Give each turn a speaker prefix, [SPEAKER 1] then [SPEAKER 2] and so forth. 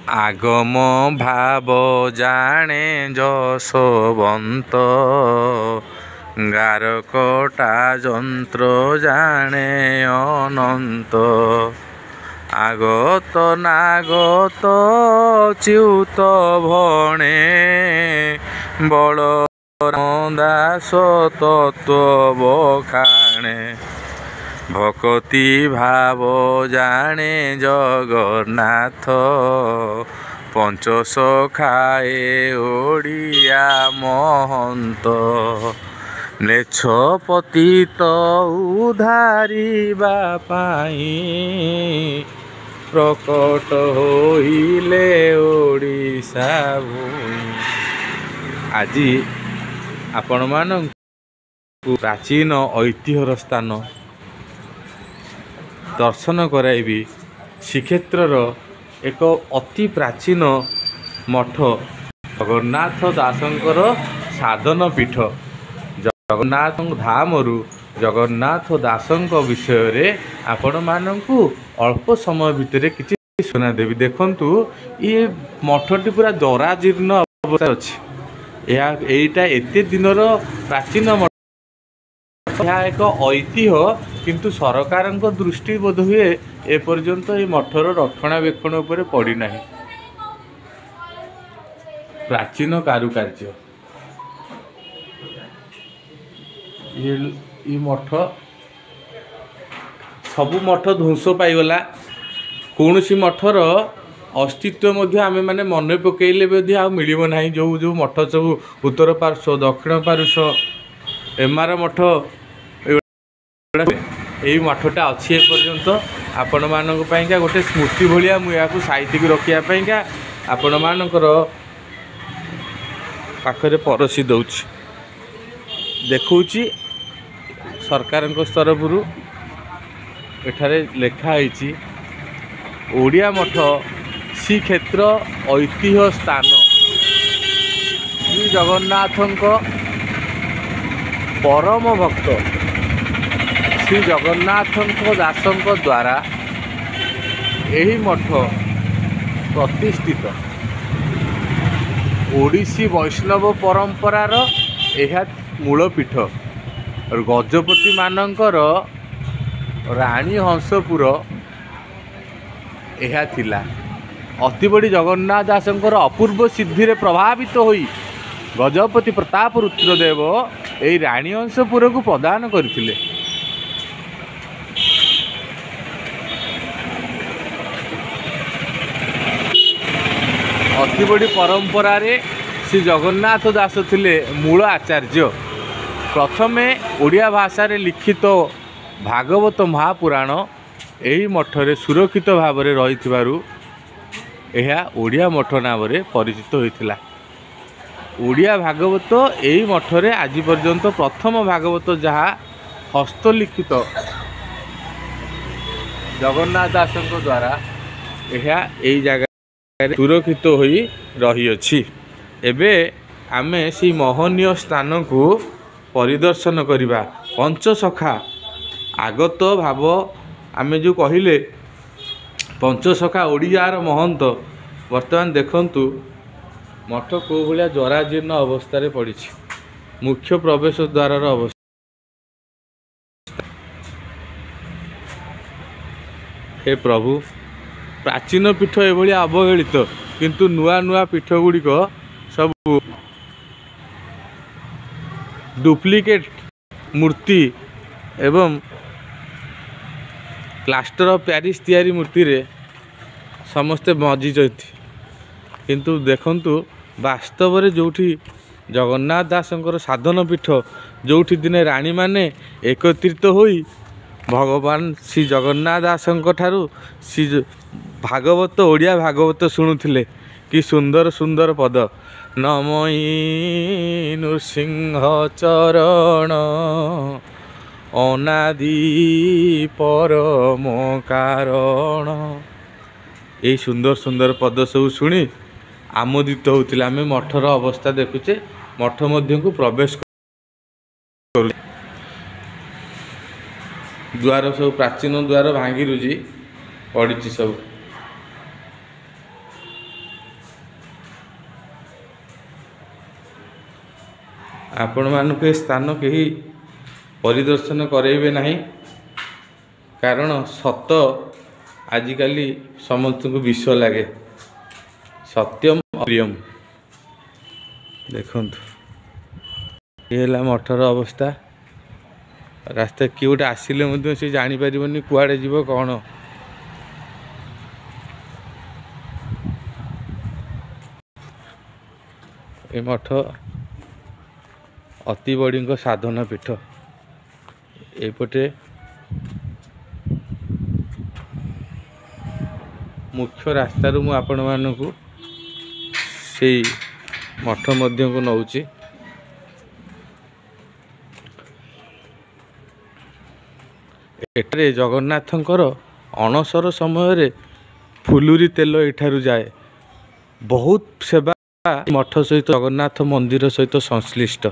[SPEAKER 1] आगम भाव जाने जशोवंत गारकटा जंत्र जाने अनंत आगत नागत च्युत भणे बल दास तत्व बखाणे भक्ति भाव जाने जगन्नाथ पंचसखाए ओडिया महंत नेछ पतित उधारिबा पाई प्रकट होइले ओडिशा भूमि। आज आपण मानंकु प्राचीन ऐतिह्यर स्थान दर्शन कराइबी। श्रीक्षेत्रर एक अति प्राचीन मठ जगन्नाथ दासंकर साधन पीठ जगन्नाथ धामरु जगन्नाथ दासंक विषय रे आपण मानंकु अल्प समय भितर किछि सुना देवी। देखंतु ये मठटी पूरा जराजीर्ण अवस्था अछि। एटा एते दिनर प्राचीन मठ यह एक ऐतिह्य किंतु सरकार दृष्टि बोध हुए एपर्यंत ये मठर रक्षणाबेक्षण उपर पड़ी ना। प्राचीन कारुकार्य ये मठ सबु मठ ध्वंस पाईगला। कौन सी मठर अस्तित्व मध्य आमे माने मन पकईले आ मिलिबो नाही। जो जो मठ सब उत्तर पार्श्व दक्षिण पार्श्व एमार मठ यही मठटा अच्छी एपर्यंत आपण मानक पाइंका गोटे स्मृति भलिया मु याकू साइतिक रखिया पाइंका आपण मानकर पाखरे परसी दउछि। देखौछि सरकार तरफरु एठारे लेखा आइछि ओडिया मठ श्रीक्षेत्र ऐतिह्य स्थान श्री जगन्नाथंक परम भक्त श्री जगन्नाथंक दासंक द्वारा यही मठ प्रतिष्ठित ओडिसी वैष्णव परंपरार यह मूलपीठ और गजपति मानकर राणी हंसपुर यह थिला। अति बड़ी जगन्नाथ दासंकर अपूर्व सिद्धि रे प्रभावित होई गजपति प्रताप रुद्रदेव यही राणी हंसपुर को प्रदान करथिले। अति बड़ी परंपरा रे श्री जगन्नाथ दास थिले मूल आचार्य। प्रथमे ओडिया भाषा रे लिखित भागवत महापुराण यही मठरे सुरक्षित भाव में रही यह ओडिया मठ नाम रे परिचित होइथिला। ओडिया भागवत यही मठरे आज पर्यंत प्रथम भागवत जहाँ हस्तलिखित जगन्नाथ दासंक द्वारा यह यही जगह सुरक्षित होई रही अछि। एबे आमे सी महनीय स्थान को परिदर्शन करिबा। पंचसखा आगत भाव आमे जो कहिले पंचसखा ओडियार महंत वर्तमान देखंतु मठ को भलिया जराजीर्ण अवस्था रे पड़ी। मुख्य प्रवेश द्वार अवस्था हे प्रभु प्राचीन पीठ एभली अवहेलित किंतु नुआ नुआ पीठ गुड़िक सब डुप्लिकेट मूर्ति एवं प्लास्टर ऑफ पेरिस तैयारी मूर्ति रे समस्ते मजिजती। किंतु देखंतु वास्तव रे जोठी जगन्नाथ दासंकर साधन पीठ जोठी दिने रानी माने एकत्रित होई भगवान श्री जगन्नाथ दासंक ठारू श्री भागवत ओडिया भागवत शुणुथिले। कि सुंदर सुंदर पद नमई नृसिंह चरण अनादि परम कारण। यही सुंदर सुंदर पद सब शुणी आमोदित होतिले। आमे मठर अवस्था देखुचे मठ मध्य को प्रवेश कर द्वार सब प्राचीन द्वार भांगी रुजी पड़ी सब। आपण मानक ए स्थान कहीं परिदर्शन कराइबे नहीं, कारण सत आजिकल समस्त को विश्व लगे, सत्यम अप्रियम। देखु ये मठर अवस्था, रास्ता किए गोटे आसिले से जापर कुआड़े जीव कौन। ये मठ अति बड़ी साधना पीठ। एपटे मुख्य रास्तार मु आपण मानक से मठ मध्य को नौची। एठारे जगन्नाथंकर अणसर समय फुलुरी तेल एठारू जाए। बहुत सेवा मठ सहित जगन्नाथ मंदिर सहित संश्लिष्ट।